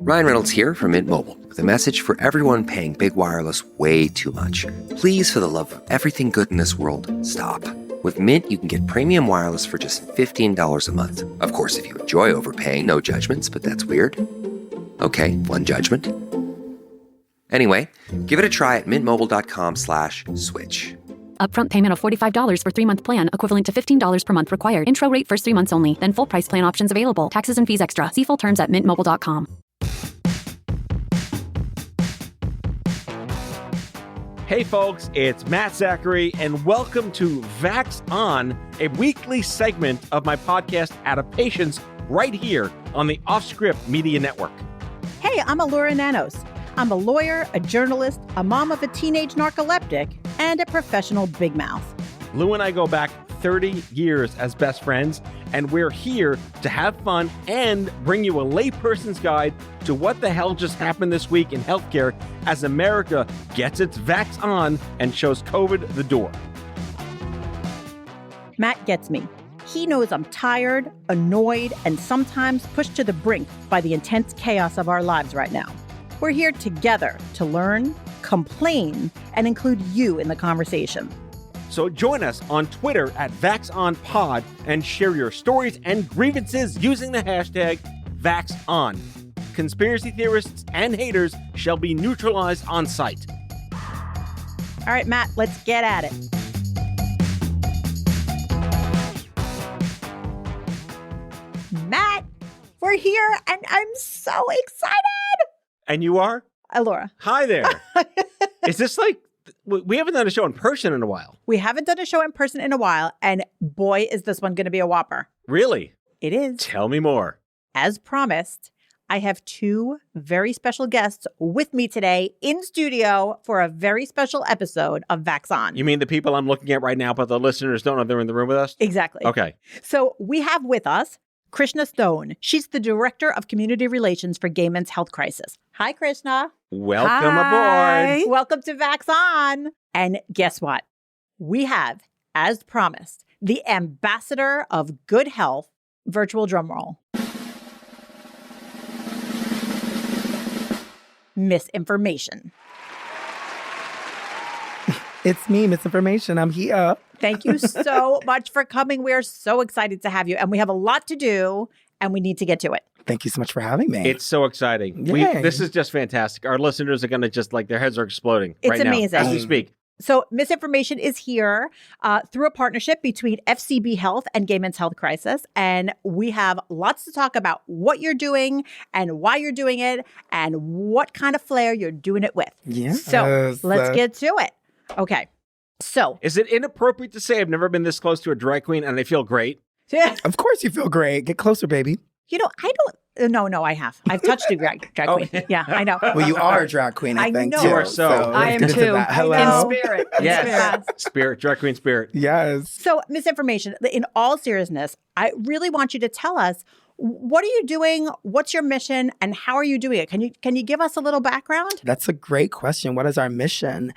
Ryan Reynolds here from Mint Mobile with a message for everyone paying big wireless way too much. Please, for the love of everything good in this world, stop. With Mint, you can get premium wireless for just $15 a month. Of course, if you enjoy overpaying, no judgments, but that's weird. Okay, one judgment. Anyway, give it a try at mintmobile.com/switch. Upfront payment of $45 for 3-month plan, equivalent to $15 per month required. Intro rate first 3 months only, then full price plan options available. Taxes and fees extra. See full terms at mintmobile.com. Hey folks, it's Matt Zachary, and welcome to VAX On, a weekly segment of my podcast Adaptations right here on the Offscript Media Network. Hey, I'm Elura Nanos. I'm a lawyer, a journalist, a mom of a teenage narcoleptic, and a professional big mouth. Lou and I go back 30 years as best friends, and we're here to have fun and bring you a layperson's guide to what the hell just happened this week in healthcare as America gets its vax on and shows COVID the door. Matt gets me. He knows I'm tired, annoyed, and sometimes pushed to the brink by the intense chaos of our lives right now. We're here together to learn, complain, and include you in the conversation. So join us on Twitter at VaxOnPod and share your stories and grievances using the hashtag VaxOn. Conspiracy theorists and haters shall be neutralized on sight. All right, Matt, let's get at it. Matt, we're here and I'm so excited. And you are? Elura. Hi there. Is this like, we haven't done a show in person in a while. We haven't done a show in person in a while, and boy, is this one going to be a whopper. Really? It is. Tell me more. As promised, I have 2 very special guests with me today in studio for a very special episode of VAX On. You mean the people I'm looking at right now, but the listeners don't know they're in the room with us? Exactly. Okay. So we have with us Krishna Stone. She's the Director of Community Relations for Gay Men's Health Crisis. Hi, Krishna. Welcome aboard. Welcome to VAX On. And guess what? We have, as promised, the Ambassador of Good Health, virtual drum roll, Misinformation. It's me, Misinformation. I'm here. Thank you so much for coming. We're so excited to have you. And we have a lot to do, and we need to get to it. Thank you so much for having me. It's so exciting. Yay. This is just fantastic. Our listeners are going to just like their heads are exploding It's right amazing. now as we speak. So Misinformation is here through a partnership between FCB Health and Gay Men's Health Crisis. And we have lots to talk about what you're doing and why you're doing it and what kind of flair you're doing it with. Yes. So let's get to it. Okay. So Is it inappropriate to say I've never been this close to a drag queen and I feel great? Of course you feel great. Get closer, baby. I don't. No, I have. I've touched a drag queen. Yeah, I know. Well, you are a drag queen, I think, know. too. You are so. I am let's get into too. that. Hello? In spirit. Yes. Spirit, drag queen spirit. Yes. So Misinformation, in all seriousness, I really want you to tell us, what are you doing? What's your mission? And how are you doing it? Can you give us a little background? That's a great question. What is our mission?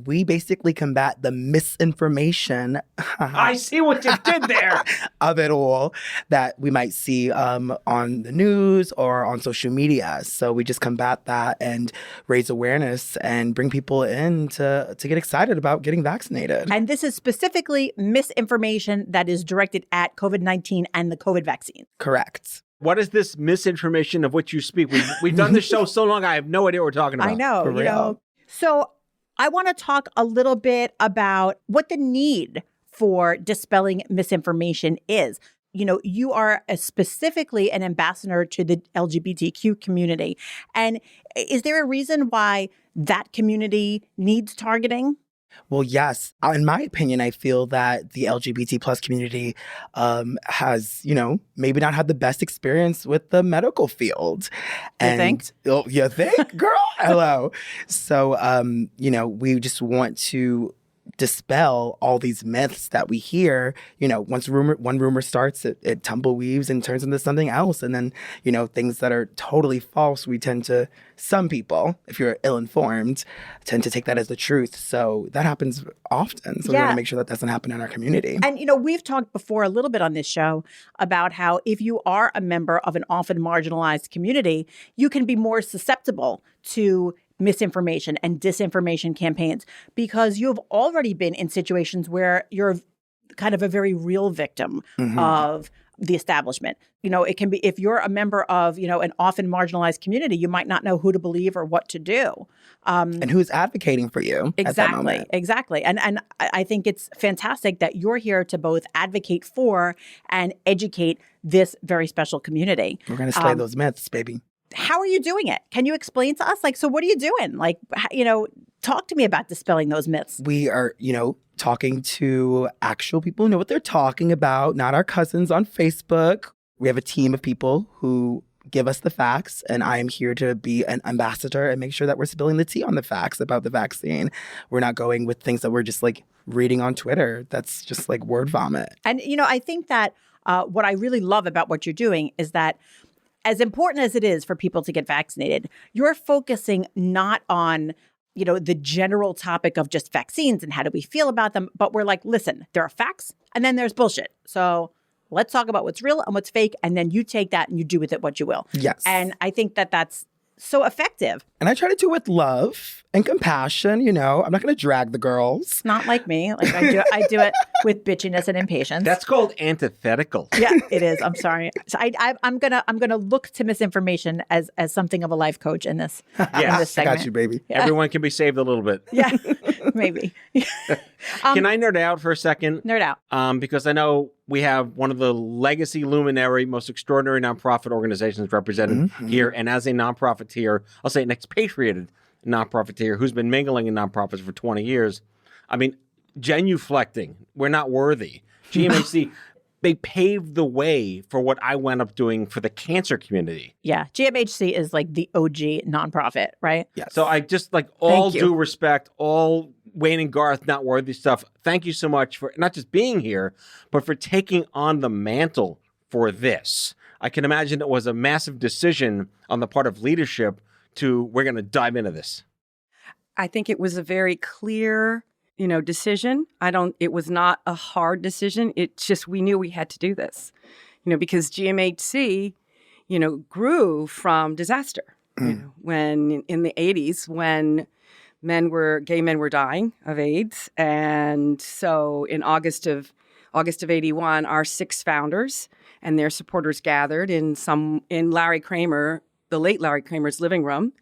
We basically combat the misinformation I see what you did there. of it all that we might see on the news or on social media. So we just combat that and raise awareness and bring people in to get excited about getting vaccinated. And this is specifically misinformation that is directed at COVID-19 and the COVID vaccine. Correct. What is this misinformation of which you speak? We've done this show so long, I have no idea what we're talking about. I know. For real. So I want to talk a little bit about what the need for dispelling misinformation is. You are specifically an ambassador to the LGBTQ community. And is there a reason why that community needs targeting? Well, yes. In my opinion, I feel that the LGBT plus community has, maybe not had the best experience with the medical field. You think? Oh, you think? Girl, hello. So, we just want to dispel all these myths that we hear. Once one rumor starts, it tumbleweaves and turns into something else. And then, things that are totally false, some people, if you're ill-informed, tend to take that as the truth. So that happens often. So we want to make sure that doesn't happen in our community. And, we've talked before a little bit on this show about how if you are a member of an often marginalized community, you can be more susceptible to misinformation and disinformation campaigns because you've already been in situations where you're kind of a very real victim of the establishment. It can be, if you're a member of, an often marginalized community, you might not know who to believe or what to do. And who's advocating for you at that moment. Exactly. And I think it's fantastic that you're here to both advocate for and educate this very special community. We're going to slay those myths, baby. How are you doing it? Can you explain to us? So what are you doing? Talk to me about dispelling those myths. We are, talking to actual people who know what they're talking about, not our cousins on Facebook. We have a team of people who give us the facts, and I am here to be an ambassador and make sure that we're spilling the tea on the facts about the vaccine. We're not going with things that we're just reading on Twitter. That's just word vomit. And, I think that what I really love about what you're doing is that as important as it is for people to get vaccinated, you're focusing not on, the general topic of just vaccines and how do we feel about them, but we're listen, there are facts and then there's bullshit. So let's talk about what's real and what's fake, and then you take that and you do with it what you will. Yes. And I think that that's so effective. And I try to do it with love and compassion. I'm not going to drag the girls. Not like me. I do it with bitchiness and impatience. That's called antithetical. Yeah, it is. I'm sorry. So I'm gonna look to misinformation as something of a life coach in this. Yes, in this segment. I got you, baby. Yeah. Everyone can be saved a little bit. Yeah, maybe. Can I nerd out for a second? Nerd out. Because I know we have one of the legacy, luminary, most extraordinary nonprofit organizations represented here. And as a nonprofiteer, I'll say an expatriated nonprofiteer who's been mingling in nonprofits for 20 years. I mean, genuflecting, we're not worthy. GMHC, they paved the way for what I wound up doing for the cancer community. Yeah. GMHC is the OG nonprofit, right? Yes. So I just all due respect, all Wayne and Garth not worthy stuff. Thank you so much for not just being here, but for taking on the mantle for this. I can imagine it was a massive decision on the part of leadership we're going to dive into this. I think it was a very clear, decision. It was not a hard decision. It's just, we knew we had to do this, because GMHC, grew from disaster. When in the 80s, when gay men were dying of AIDS. And so in August of 81, our 6 founders and their supporters gathered in Larry Kramer, the late Larry Kramer's living room,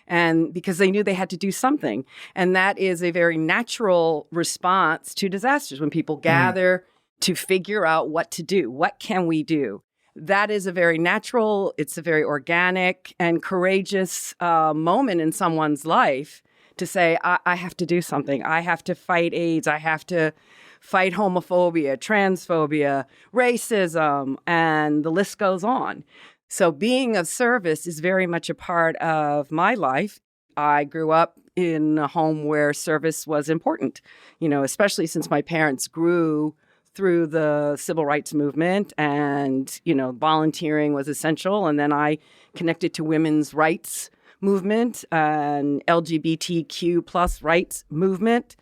and because they knew they had to do something. And that is a very natural response to disasters, when people gather to figure out what to do. What can we do? That is a very natural, it's a very organic and courageous moment in someone's life to say, I have to do something. I have to fight AIDS. I have to fight homophobia, transphobia, racism, and the list goes on. So being of service is very much a part of my life. I grew up in a home where service was important, especially since my parents grew through the civil rights movement, and, volunteering was essential. And then I connected to women's rights movement and LGBTQ plus rights movement.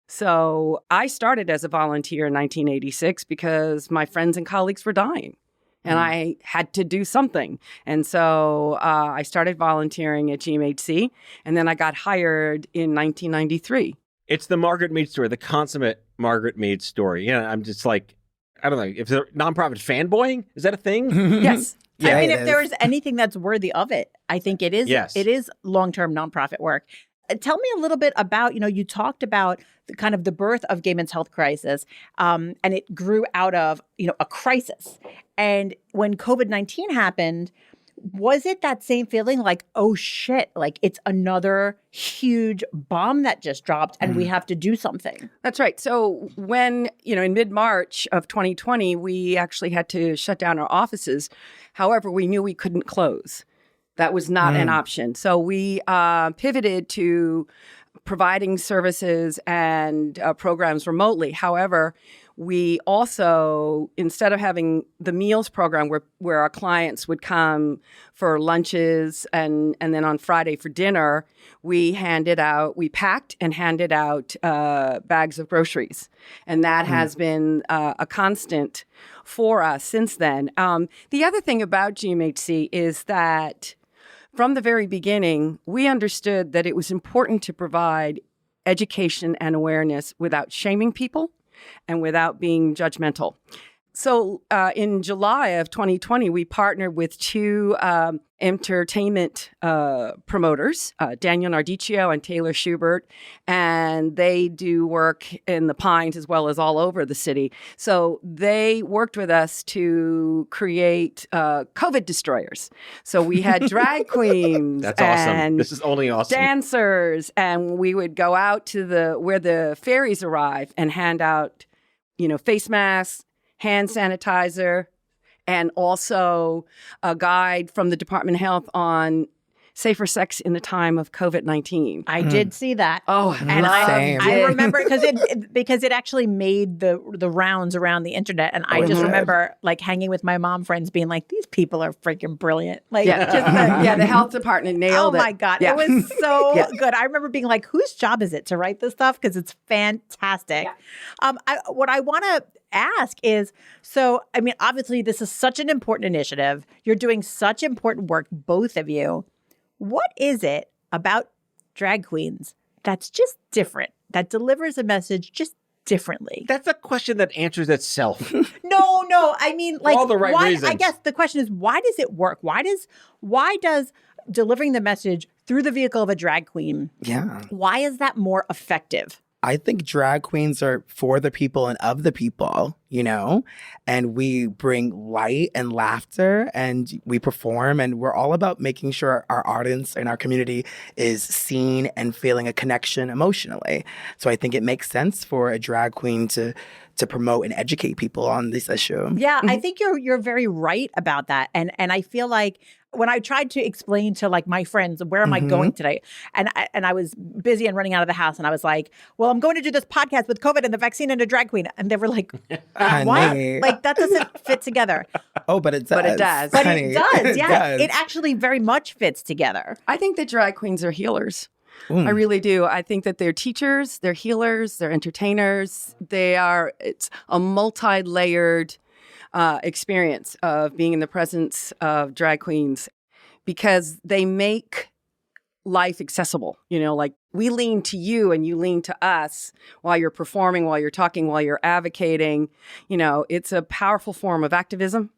So I started as a volunteer in 1986 because my friends and colleagues were dying. And I had to do something. And so I started volunteering at GMHC, and then I got hired in 1993. It's the Margaret Mead story, the consummate Margaret Mead story. I'm just I don't know, if they're nonprofit fanboying, is that a thing? Yes. Yeah, if there is anything that's worthy of it, I think it is. Yes. It is long-term nonprofit work. Tell me a little bit about, you talked about the birth of gay men's health crisis, and it grew out of, a crisis. And when COVID-19 happened, was it that same feeling oh shit, it's another huge bomb that just dropped and we have to do something? That's right. So when, in mid-March of 2020, we actually had to shut down our offices. However, we knew we couldn't close. That was not an option. So we pivoted to providing services and programs remotely. However, we also, instead of having the meals program where our clients would come for lunches and then on Friday for dinner, we packed and handed out bags of groceries. And that has been a constant for us since then. The other thing about GMHC is that from the very beginning, we understood that it was important to provide education and awareness without shaming people and without being judgmental. So in July of 2020, we partnered with two entertainment promoters, Daniel Nardicchio and Taylor Schubert, and they do work in the Pines as well as all over the city. So they worked with us to create COVID destroyers. So we had drag queens. That's awesome. And This is only awesome. dancers, and we would go out to where the ferries arrive and hand out, face masks, hand sanitizer, and also a guide from the Department of Health on safer sex in the time of COVID-19. I did see that. Oh, And Same. I remember because it actually made the rounds around the internet, and I just remember like hanging with my mom friends, being like, "These people are freaking brilliant!" Like, the health department nailed it. Oh my god, Yeah. it was so good. I remember being like, "Whose job is it to write this stuff?" Because it's fantastic. Yeah. What I want to ask is, so I mean, obviously, this is such an important initiative. You're doing such important work, both of you. What is it about drag queens that's just different, that delivers a message just differently? That's a question that answers itself. No. I mean, like, all the right why, reasons. I guess the question is, why does it work? Why does delivering the message through the vehicle of a drag queen, why is that more effective? I think drag queens are for the people and of the people, and we bring light and laughter and we perform, and we're all about making sure our audience and our community is seen and feeling a connection emotionally. So I think it makes sense for a drag queen to promote and educate people on this issue. Yeah, I think you're very right about that. And I feel like when I tried to explain to like my friends, where am I going today? And I was busy and running out of the house, and I was like, well, I'm going to do this podcast with COVID and the vaccine and a drag queen. And they were like, what? Honey. Like, that doesn't fit together. Oh, but it does. But it does. But Honey. it does. Yeah, does. it actually very much fits together. I think that drag queens are healers. I really do. I think that they're teachers, they're healers, they're entertainers. It's a multi-layered experience of being in the presence of drag queens because they make life accessible. Like we lean to you and you lean to us while you're performing, while you're talking, while you're advocating. It's a powerful form of activism,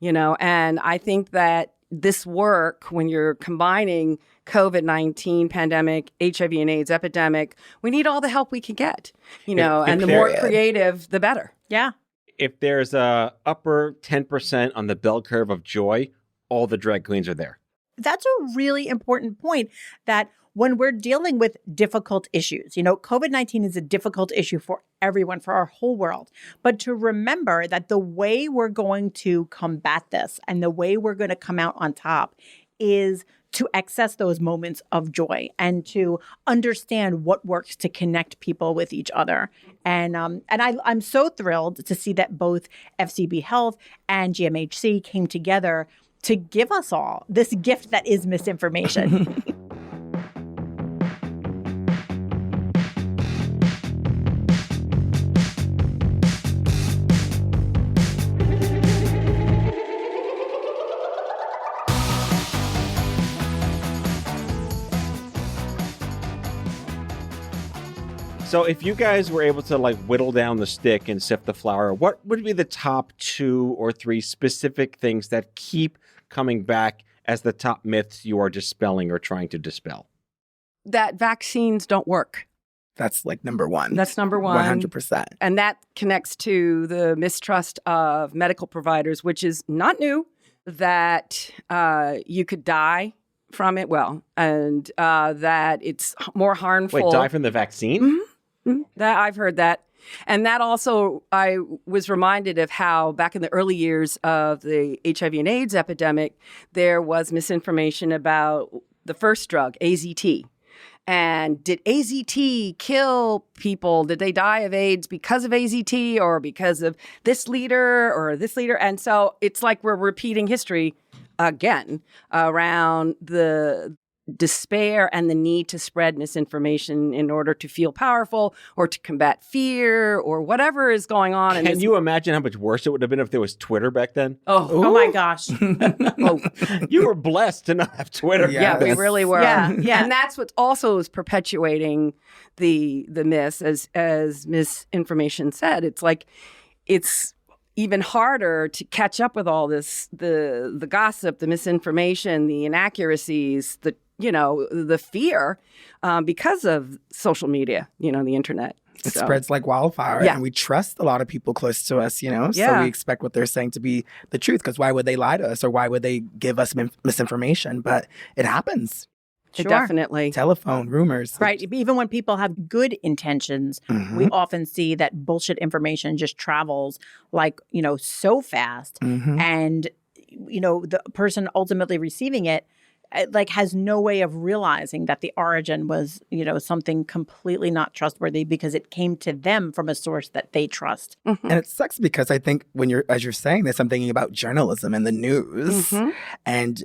and I think that this work, when you're combining COVID-19 pandemic, HIV and AIDS epidemic, we need all the help we can get, and the more creative, the better. Yeah. If there's a upper 10% on the bell curve of joy, all the drag queens are there. That's a really important point, that when we're dealing with difficult issues, COVID-19 is a difficult issue for everyone, for our whole world. But to remember that the way we're going to combat this and the way we're going to come out on top is to access those moments of joy and to understand what works to connect people with each other. And I'm so thrilled to see that both FCB Health and GMHC came together to give us all this gift that is misinformation. So if you guys were able to like whittle down the stick and sift the flour, what would be the top 2 or 3 specific things that keep coming back as the top myths you are dispelling or trying to dispel? That vaccines don't work. That's like number one. That's number one. 100%. And that connects to the mistrust of medical providers, which is not new, that you could die from it. Well, and that it's more harmful. Wait, die from the vaccine? That I've heard that. And that also, I was reminded of how back in the early years of the HIV and AIDS epidemic, there was misinformation about the first drug, AZT. And did AZT kill people? Did they die of AIDS because of AZT or because of this leader or this leader? And so it's like we're repeating history again around the despair and the need to spread misinformation in order to feel powerful or to combat fear or whatever is going on. Can you imagine how much worse it would have been if there was Twitter back then? Oh my gosh. You were blessed to not have Twitter. Yeah, we really were. Yeah, yeah. And that's what also is perpetuating the myths, as misinformation said. It's like it's even harder to catch up with all this, the gossip, the misinformation, the inaccuracies, the fear because of social media, the internet. It spreads like wildfire, Yeah. and we trust a lot of people close to us, Yeah. so we expect what they're saying to be the truth, because why would they lie to us or why would they give us misinformation? But it happens. It Sure. definitely. Telephone, rumors. Right. Even when people have good intentions, we often see that bullshit information just travels like, so fast. And, the person ultimately receiving it, has no way of realizing that the origin was, something completely not trustworthy because it came to them from a source that they trust. And it sucks because I think as you're saying this, I'm thinking about journalism and the news. And,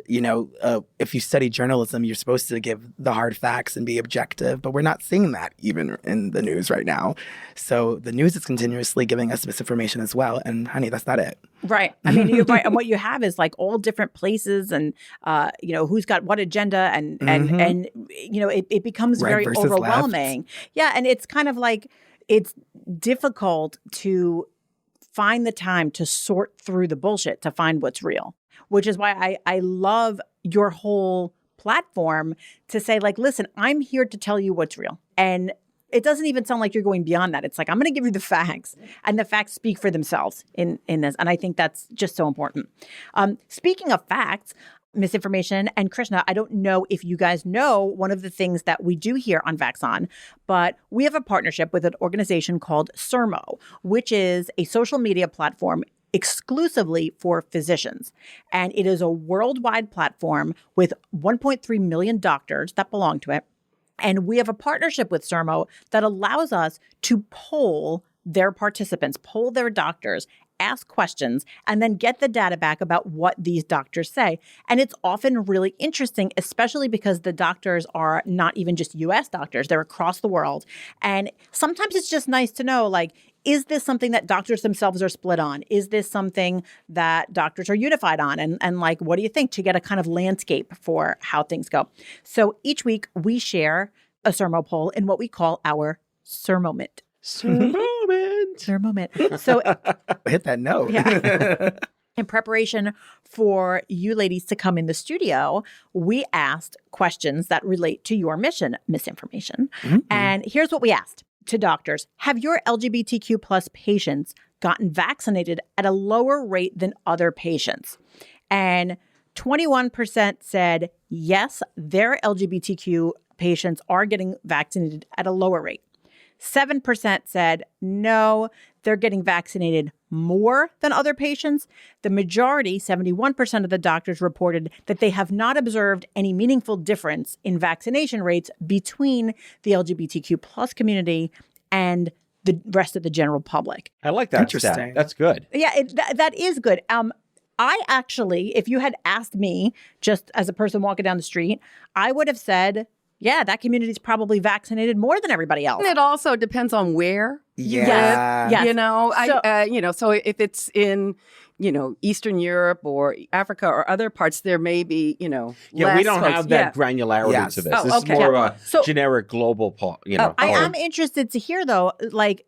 if you study journalism, you're supposed to give the hard facts and be objective, but we're not seeing that even in the news right now. So the news is continuously giving us misinformation as well. And honey, that's not it. Right. I mean, you're right. And what you have is like all different places and, who's got what agenda and it becomes Right very versus overwhelming. Yeah. And it's kind of like it's difficult to find the time to sort through the bullshit to find what's real, which is why I love your whole platform to say, like, listen, I'm here to tell you what's real. And it doesn't even sound like you're going beyond that. It's like, I'm going to give you the facts, and the facts speak for themselves in this. And I think that's just so important. Speaking of facts, misinformation, and Krishna, I don't know if you guys know one of the things that we do here on VAX On, but we have a partnership with an organization called Sermo, which is a social media platform exclusively for physicians. And it is a worldwide platform with 1.3 million doctors that belong to it. And we have a partnership with Sermo that allows us to poll their participants, poll their doctors, ask questions, and then get the data back about what these doctors say. And it's often really interesting, especially because the doctors are not even just US doctors, they're across the world. And sometimes it's just nice to know, like, is this something that doctors themselves are split on? Is this something that doctors are unified on? And like, what do you think, to get a kind of landscape for how things go? So each week we share a Sermo poll in what we call our Sermoment. Sermoment. So Hit that note. yeah. In preparation for you ladies to come in the studio, we asked questions that relate to your mission, misinformation. And here's what we asked to doctors. Have your LGBTQ plus patients gotten vaccinated at a lower rate than other patients? And 21% said, yes, their LGBTQ patients are getting vaccinated at a lower rate. 7% said, no, they're getting vaccinated more than other patients. The majority, 71% of the doctors, reported that they have not observed any meaningful difference in vaccination rates between the LGBTQ plus community and the rest of the general public. I like that Interesting. stat. That's good. Yeah, that is good. I actually, if you had asked me just as a person walking down the street, I would have said, yeah, that community is probably vaccinated more than everybody else. And it also depends on where you Yeah. live. Yes. So if it's in, Eastern Europe or Africa or other parts, there may be, Yeah, less we don't folks. have that Yeah. granularity Yes. to this. Oh, This okay. is more of a So- generic global, I poll. am interested to hear, though,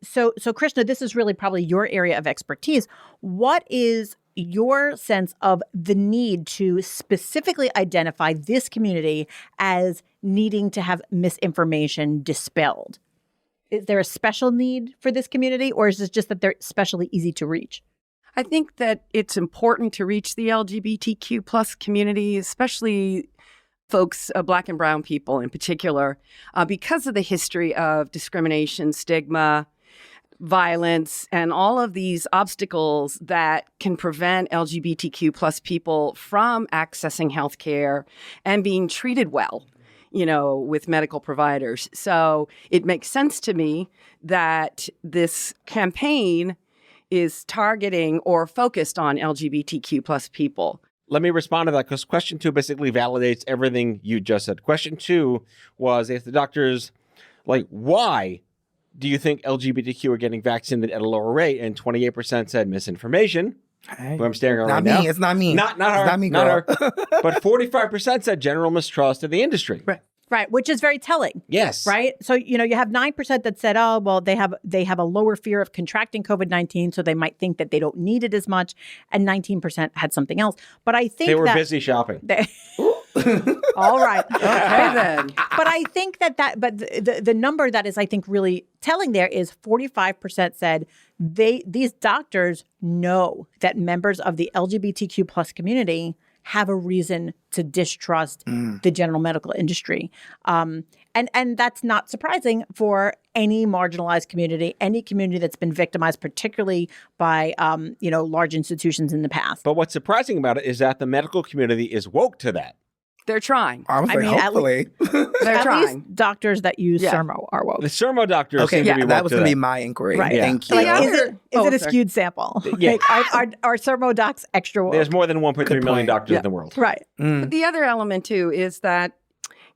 so Krishna, this is really probably your area of expertise. What is your sense of the need to specifically identify this community as needing to have misinformation dispelled? Is there a special need for this community, or is it just that they're especially easy to reach? I think that it's important to reach the LGBTQ plus community, especially folks, Black and brown people in particular, because of the history of discrimination, stigma, violence, and all of these obstacles that can prevent LGBTQ plus people from accessing healthcare and being treated well with medical providers. So it makes sense to me that this campaign is targeting or focused on LGBTQ plus people. Let me respond to that, because question 2 basically validates everything you just said. Question 2 was, if the doctors, why do you think LGBTQ are getting vaccinated at a lower rate? And 28% said misinformation. Hey, Who I'm staring at not right me. now. It's not me. Not her. It's not me, girl. Not her. But 45% said general mistrust of the industry. Right, which is very telling. Yes. Right. So, you have 9% that said, oh, well, they have a lower fear of contracting COVID-19, so they might think that they don't need it as much. And 19% had something else. But I think they were busy shopping. All right. Okay, then. But I think but the number that is, I think, really telling there is 45% said these doctors know that members of the LGBTQ plus community have a reason to distrust the general medical industry. And that's not surprising for any marginalized community, any community that's been victimized, particularly by, large institutions in the past. But what's surprising about it is that the medical community is woke to that. They're trying. I was hopefully. They're At trying. least doctors that use Sermo are woke. The Sermo doctors seem to be woke that was to going to that. be my inquiry. Right. Yeah. Thank you. Like, Is it a sorry. skewed sample? Yeah. Are Sermo docs extra woke? There's more than 1.3 million point. doctors in the world. Right. But the other element, too, is that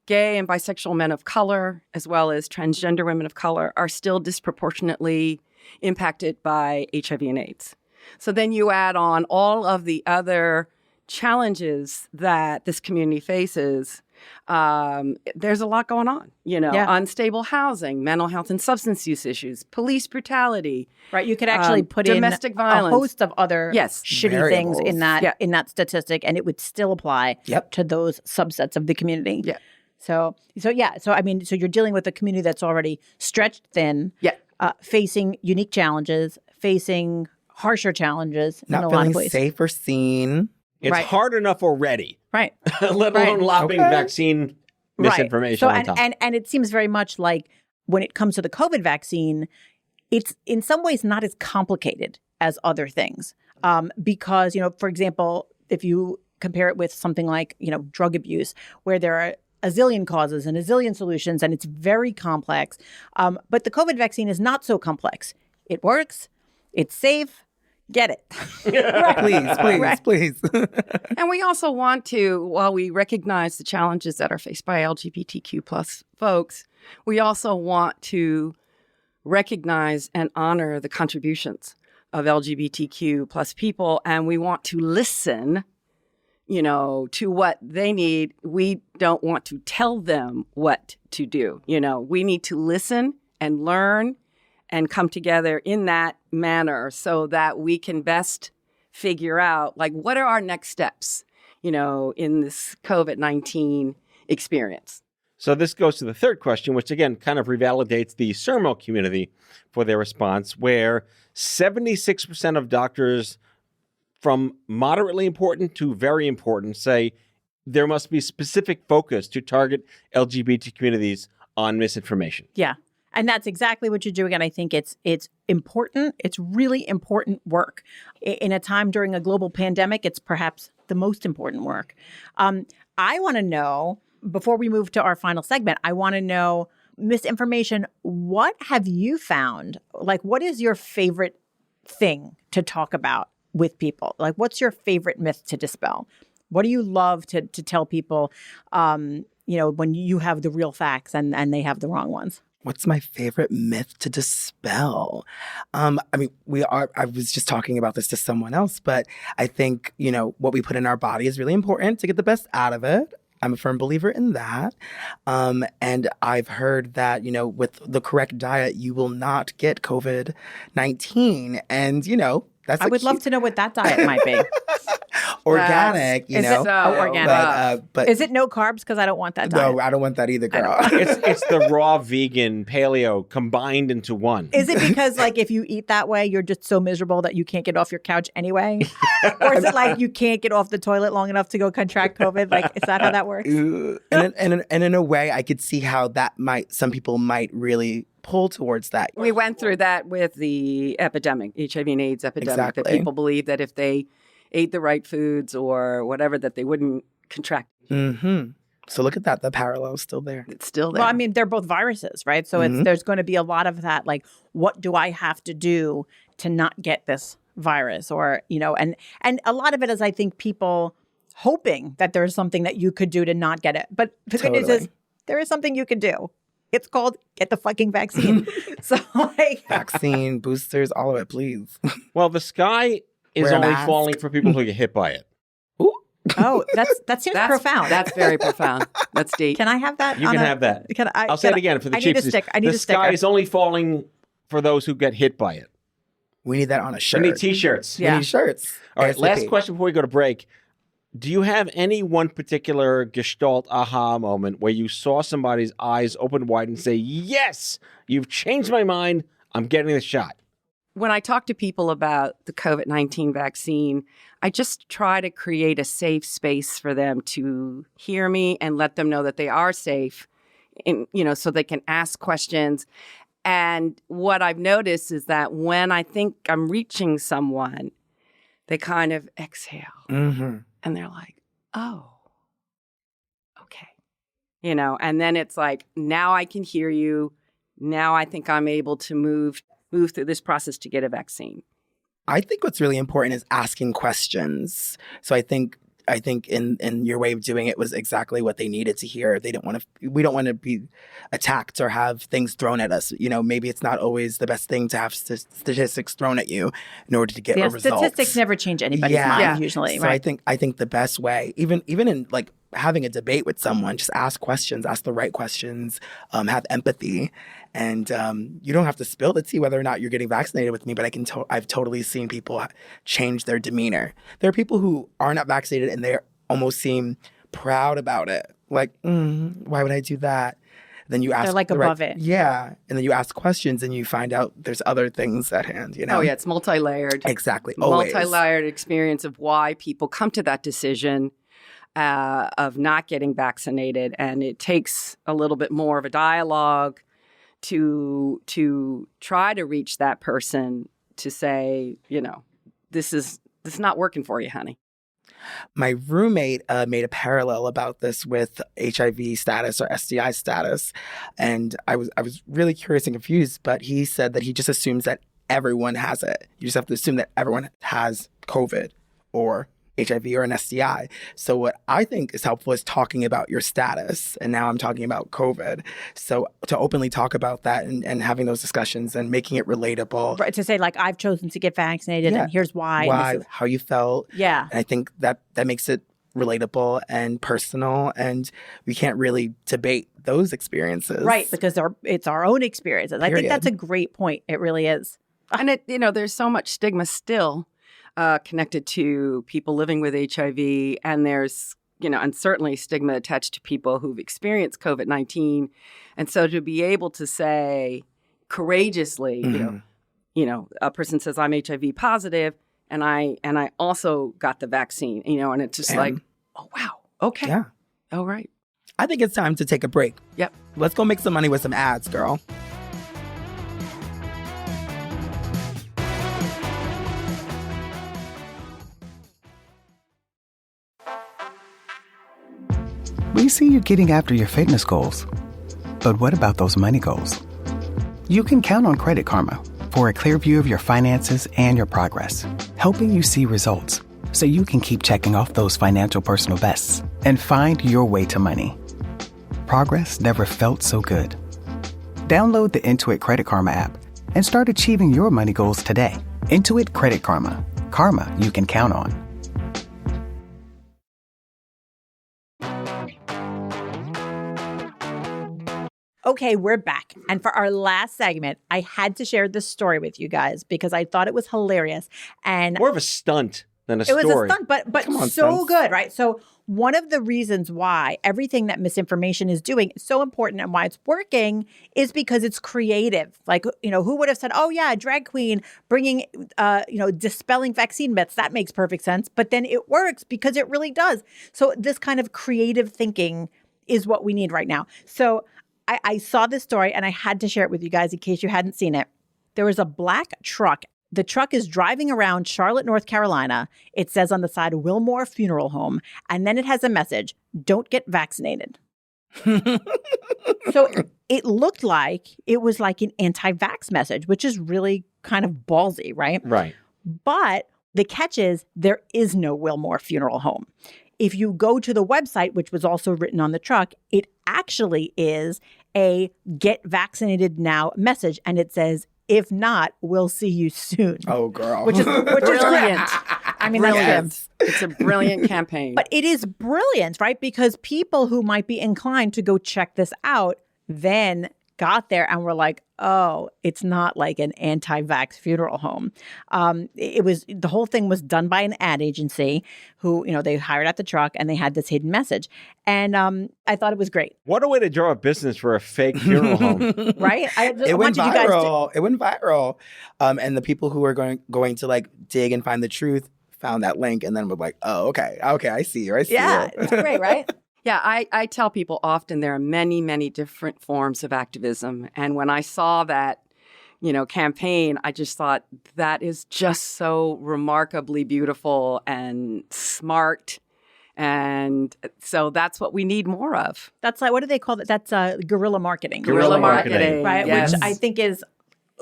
gay and bisexual men of color, as well as transgender women of color, are still disproportionately impacted by HIV and AIDS. So then you add on all of the other challenges that this community faces. There's a lot going on, unstable housing, mental health and substance use issues, police brutality. Right. You could actually put in domestic violence. a host of other shitty Variables. things in that statistic, and it would still apply to those subsets of the community. Yeah. So you're dealing with a community that's already stretched thin, facing unique challenges, facing harsher challenges in a Not lot of feeling ways. safe or seen. It's hard enough already, Right. let alone lopping vaccine misinformation Right. on top. And it seems very much like when it comes to the COVID vaccine, it's in some ways not as complicated as other things. Because, for example, if you compare it with something like, drug abuse, where there are a zillion causes and a zillion solutions, and it's very complex. But the COVID vaccine is not so complex. It works. It's safe. Get it. Please. And we also want to, while we recognize the challenges that are faced by LGBTQ plus folks, we also want to recognize and honor the contributions of LGBTQ plus people. And we want to listen, to what they need. We don't want to tell them what to do. We need to listen and learn and come together in that manner so that we can best figure out, what are our next steps, in this COVID-19 experience. So this goes to the third question, which again kind of revalidates the Sermo community for their response, where 76% of doctors from moderately important to very important say there must be specific focus to target LGBT communities on misinformation. Yeah. And that's exactly what you're doing. And I think it's important. It's really important work. In a time during a global pandemic, it's perhaps the most important work. I want to know, before we move to our final segment, I want to know, misinformation, what have you found? What is your favorite thing to talk about with people? What's your favorite myth to dispel? What do you love to tell people, when you have the real facts and they have the wrong ones? What's my favorite myth to dispel? I was just talking about this to someone else, but I think, what we put in our body is really important to get the best out of it. I'm a firm believer in that. And I've heard that, with the correct diet, you will not get COVID-19. And, that's I would love to know what that diet might be. organic, Is it organic? But is it no carbs? Because I don't want that diet. no, I don't want that either, girl. It's the raw vegan paleo combined into one. Is it because if you eat that way, you're just so miserable that you can't get off your couch anyway? Or is it you can't get off the toilet long enough to go contract COVID? Is that how that works? And in a way, I could see how that some people might really pull towards that. We went through that with the epidemic, HIV and AIDS epidemic, Exactly. that people believe that if they ate the right foods or whatever, that they wouldn't contract. Mm-hmm. So look at that. The parallel's still there. It's still there. Well, I mean, they're both viruses, right? So there's going to be a lot of that, like, what do I have to do to not get this virus? Or, and a lot of it is, I think, people hoping that there's something that you could do to not get it. But the good news is there is something you can do. It's called get the fucking vaccine. So like vaccine, boosters, all of it, please. Well, the sky is Wear a only mask. falling for people who get hit by it. oh, that seems profound. That's very profound. That's deep. Can I have that? You can have that. I'll say it again for the I need a cheapsies. stick. I need the a sticker. sky is only falling for those who get hit by it. We need that on a shirt. We need T-shirts. Yeah. We need shirts. All right, last ASAP. question before we go to break. Do you have any one particular gestalt aha moment where you saw somebody's eyes open wide and say, yes, you've changed my mind. I'm getting the shot. When I talk to people about the COVID-19 vaccine, I just try to create a safe space for them to hear me and let them know that they are safe, and, so they can ask questions. And what I've noticed is that when I think I'm reaching someone, they kind of exhale. Mm-hmm. And they're like, oh, okay. And then it's like, now I can hear you. Now I think I'm able to move through this process to get a vaccine. I think what's really important is asking questions. So I think in your way of doing it was exactly what they needed to hear. We don't want to be attacked or have things thrown at us. Maybe it's not always the best thing to have statistics thrown at you in order to get a result. Statistics never change anybody's mind usually, so right? I think the best way, even in like having a debate with someone, just ask questions, ask the right questions, have empathy. And you don't have to spill the tea whether or not you're getting vaccinated with me, but I've totally seen people change their demeanor. There are people who are not vaccinated and they almost seem proud about it. Like, why would I do that? Then you ask. They're like above it. Yeah. And then you ask questions and you find out there's other things at hand, Oh, yeah. It's multi-layered. Exactly. Always. Multi-layered experience of why people come to that decision of not getting vaccinated. And it takes a little bit more of a dialogue to try to reach that person to say, this is not working for you, honey. My roommate made a parallel about this with HIV status or STI status, and I was really curious and confused. But he said that he just assumes that everyone has it. You just have to assume that everyone has COVID or HIV or an STI. So what I think is helpful is talking about your status. And now I'm talking about COVID. So to openly talk about that and having those discussions and making it relatable. Right, to say, like, I've chosen to get vaccinated and here's why. Why, and this is, how you felt. Yeah. And I think that makes it relatable and personal. And we can't really debate those experiences. Right, because it's our own experiences. I think Period. that's a great point. It really is. And there's so much stigma still connected to people living with HIV, and there's, and certainly stigma attached to people who've experienced COVID-19. And so to be able to say courageously, a person says, I'm HIV positive, and I also got the vaccine, and it's just like, oh, wow. Okay. Yeah. Oh, right. I think it's time to take a break. Yep. Let's go make some money with some ads, girl. We see you getting after your fitness goals. But what about those money goals? You can count on Credit Karma for a clear view of your finances and your progress, helping you see results so you can keep checking off those financial personal bests and find your way to money. Progress never felt so good. Download the Intuit Credit Karma app and start achieving your money goals today. Intuit Credit Karma. Karma you can count on. Okay, we're back. And for our last segment, I had to share this story with you guys because I thought it was hilarious. And More of a stunt than a it story. was a stunt, but Come on, so stunts. good, right? So one of the reasons why everything that misinformation is doing is so important and why it's working is because it's creative. Like, who would have said, oh yeah, a drag queen bringing, dispelling vaccine myths, that makes perfect sense. But then it works because it really does. So this kind of creative thinking is what we need right now. So I saw this story and I had to share it with you guys in case you hadn't seen it. There was a black truck The truck is driving around Charlotte, North Carolina. It says on the side, Wilmore Funeral Home. And then it has a message, don't get vaccinated. So it looked like it was like an anti-vax message, which is really kind of ballsy, right? Right. But the catch is there is no Wilmore Funeral Home. If you go to the website, which was also written on the truck, it actually is a get vaccinated now message. And it says, if not, we'll see you soon. Oh, girl. Which is Brilliant. I mean, Brilliant. It's a brilliant campaign. But it is brilliant, right? Because people who might be inclined to go check this out then got there and were like, oh, it's not like an anti-vax funeral home. The whole thing was done by an ad agency who, they hired out the truck and they had this hidden message. And I thought it was great. What a way to draw a business for a fake funeral home. Right? It went viral. It went viral. And the people who were going to like dig and find the truth found that link and then were like, oh, okay, I see you. Yeah, it's great, right? Yeah, I tell people often there are many, many different forms of activism. And when I saw that, campaign, I just thought that is just so remarkably beautiful and smart. And so that's what we need more of. That's like, what do they call it? That's guerrilla marketing. Guerrilla marketing. Right? Yes. Which I think is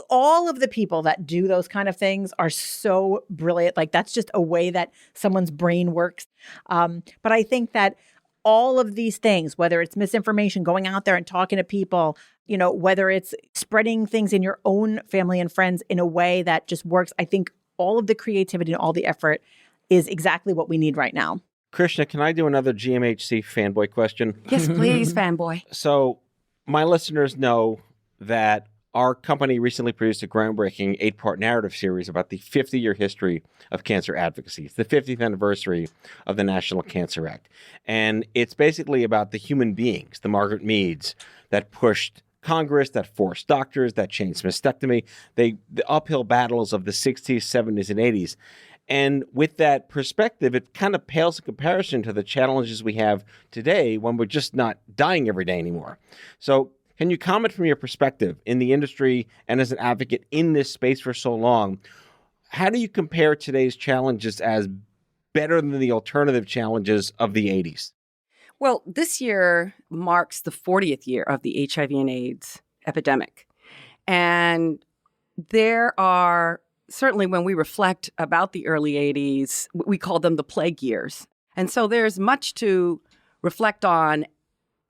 all of the people that do those kind of things are so brilliant. Like that's just a way that someone's brain works. But I think that all of these things, whether it's misinformation, going out there and talking to people, whether it's spreading things in your own family and friends in a way that just works, I think all of the creativity and all the effort is exactly what we need right now. Krishna, can I do another GMHC fanboy question? Yes, please, fanboy. So my listeners know that our company recently produced a groundbreaking 8-part narrative series about the 50-year history of cancer advocacy. It's the 50th anniversary of the National Cancer Act. And it's basically about the human beings, the Margaret Meads, that pushed Congress, that forced doctors, that changed mastectomy, the uphill battles of the 60s, 70s, and 80s. And with that perspective, it kind of pales in comparison to the challenges we have today when we're just not dying every day anymore. So can you comment from your perspective in the industry and as an advocate in this space for so long, how do you compare today's challenges as better than the alternative challenges of the 80s? Well, this year marks the 40th year of the HIV and AIDS epidemic. And there are, certainly when we reflect about the early 80s, we call them the plague years. And so there's much to reflect on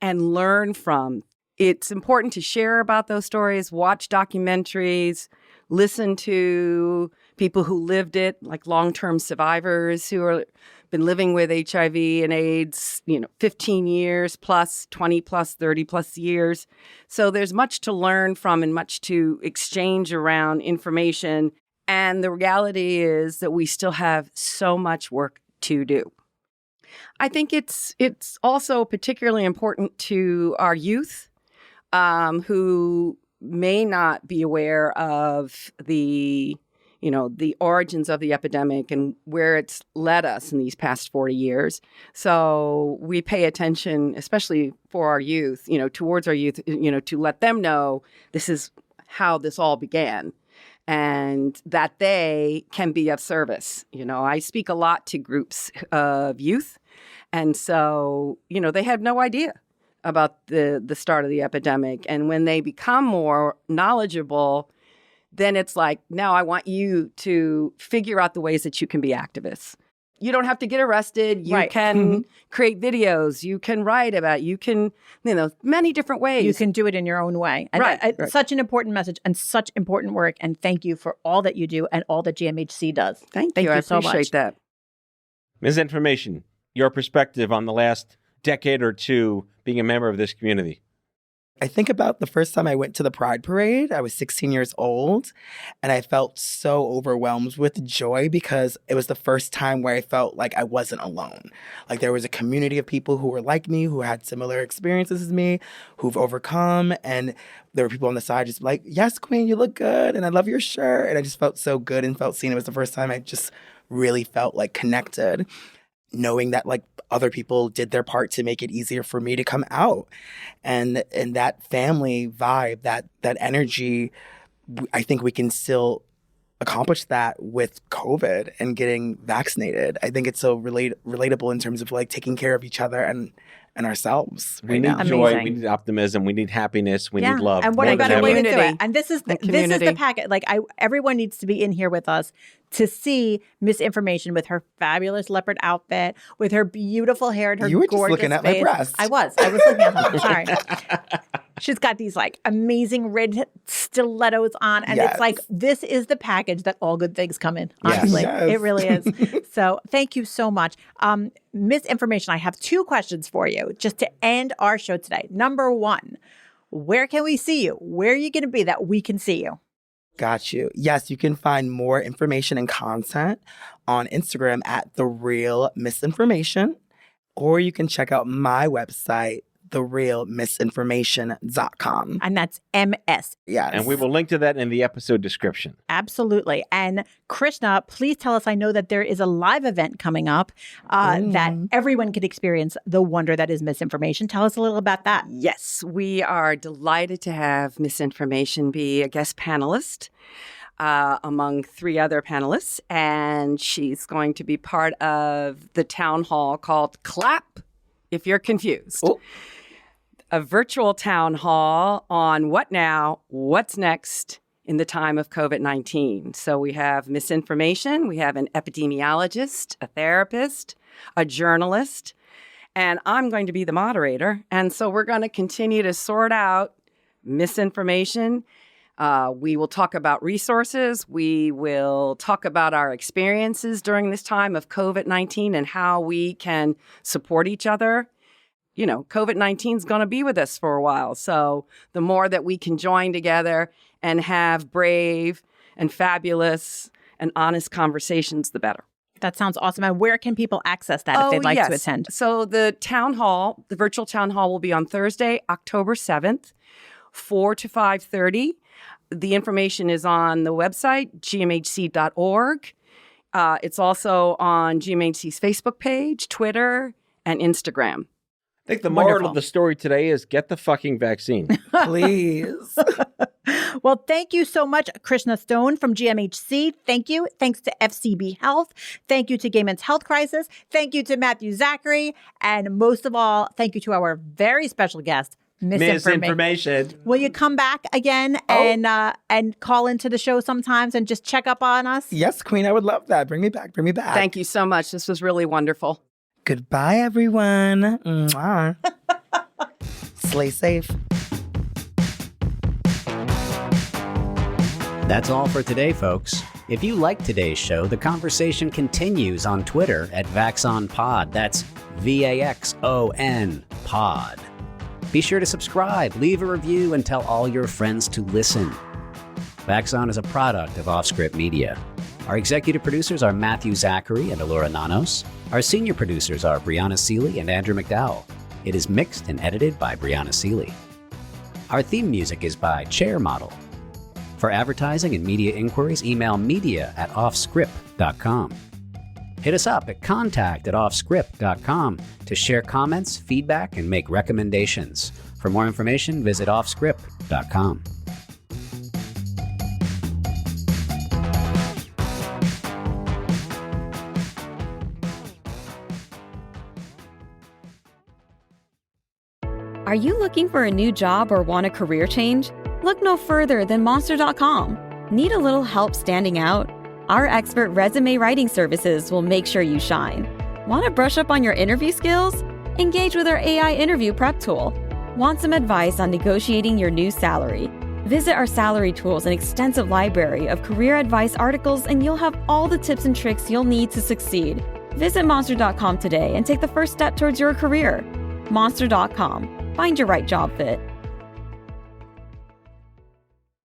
and learn from. It's important to share about those stories, watch documentaries, listen to people who lived it, like long-term survivors who are been living with HIV and AIDS, 15 years plus, 20 plus, 30 plus years. So there's much to learn from and much to exchange around information. And the reality is that we still have so much work to do. I think it's also particularly important to our youth, who may not be aware of the origins of the epidemic and where it's led us in these past 40 years. So we pay attention, especially for our youth, towards our youth, to let them know this is how this all began and that they can be of service. I speak a lot to groups of youth. And so, they have no idea about the start of the epidemic. And when they become more knowledgeable, then it's like, now I want you to figure out the ways that you can be activists. You don't have to get arrested. You can create videos. You can write about, you can, many different ways. You can do it in your own way. And Right. Such an important message and such important work. And thank you for all that you do and all that GMHC does. Thank you. I so much. appreciate that. Misinformation, your perspective on the last decade or two being a member of this community. I think about the first time I went to the Pride Parade. I was 16 years old, and I felt so overwhelmed with joy because it was the first time where I felt like I wasn't alone. Like there was a community of people who were like me, who had similar experiences as me, who've overcome, and there were people on the side just like, yes, Queen, you look good, and I love your shirt. And I just felt so good and felt seen. It was the first time I just really felt like connected, knowing that like other people did their part to make it easier for me to come out. And that family vibe, that energy, I think we can still accomplished that with COVID and getting vaccinated. I think it's so relatable in terms of like taking care of each other and ourselves. We need joy, we need optimism, we need happiness, we need love. And what a better way to do it? Community. And this is the packet. Like everyone needs to be in here with us to see Misinformation with her fabulous leopard outfit, with her beautiful hair and her You were gorgeous just looking at face. my breast. I was looking at them. Sorry. She's got these like amazing red stilettos on. And it's like, this is the package that all good things come in. Honestly, it really is. So thank you so much. Misinformation, I have 2 questions for you just to end our show today. Number 1, where can we see you? Where are you going to be that we can see you? Got you. Yes, you can find more information and content on Instagram at The Real Misinformation, or you can check out my website, therealmisinformation.com. And that's MS. Yes. And we will link to that in the episode description. Absolutely. And Krishna, please tell us, I know that there is a live event coming up that everyone can experience the wonder that is misinformation. Tell us a little about that. Yes, we are delighted to have Misinformation be a guest panelist among 3 other panelists. And she's going to be part of the town hall called Clap If You're Confused. Oh. A virtual town hall on what now, what's next in the time of COVID-19. So we have Misinformation, we have an epidemiologist, a therapist, a journalist, and I'm going to be the moderator. And so we're going to continue to sort out misinformation. We will talk about resources. We will talk about our experiences during this time of COVID-19 and how we can support each other. You know, COVID-19 is going to be with us for a while. So the more that we can join together and have brave and fabulous and honest conversations, the better. That sounds awesome. And where can people access that if they'd like to attend? So the town hall, the virtual town hall will be on Thursday, October 7th, 4 to 5:30. The information is on the website, gmhc.org. It's also on GMHC's Facebook page, Twitter, and Instagram. I think the moral of the story today is get the fucking vaccine. Please. Well, thank you so much, Krishna Stone from GMHC. Thank you. Thanks to FCB Health. Thank you to Gay Men's Health Crisis. Thank you to Matthew Zachary. And most of all, thank you to our very special guest, Misinformation. Will you come back again and call into the show sometimes and just check up on us? Yes, Queen, I would love that. Bring me back. Bring me back. Thank you so much. This was really wonderful. Goodbye, everyone. Mwah. Slay safe. That's all for today, folks. If you like today's show, the conversation continues on Twitter at VAX ON Pod. That's VAXON Pod. Be sure to subscribe, leave a review, and tell all your friends to listen. VAX ON is a product of Offscript Media. Our executive producers are Matthew Zachary and Elura Nanos. Our senior producers are Brianna Seeley and Andrew McDowell. It is mixed and edited by Brianna Seeley. Our theme music is by Chair Model. For advertising and media inquiries, email media@offscript.com. Hit us up at contact@offscript.com to share comments, feedback, and make recommendations. For more information, visit offscript.com. Are you looking for a new job or want a career change? Look no further than Monster.com. Need a little help standing out? Our expert resume writing services will make sure you shine. Want to brush up on your interview skills? Engage with our AI interview prep tool. Want some advice on negotiating your new salary? Visit our salary tools and extensive library of career advice articles, and you'll have all the tips and tricks you'll need to succeed. Visit Monster.com today and take the first step towards your career. Monster.com. Find your right job fit.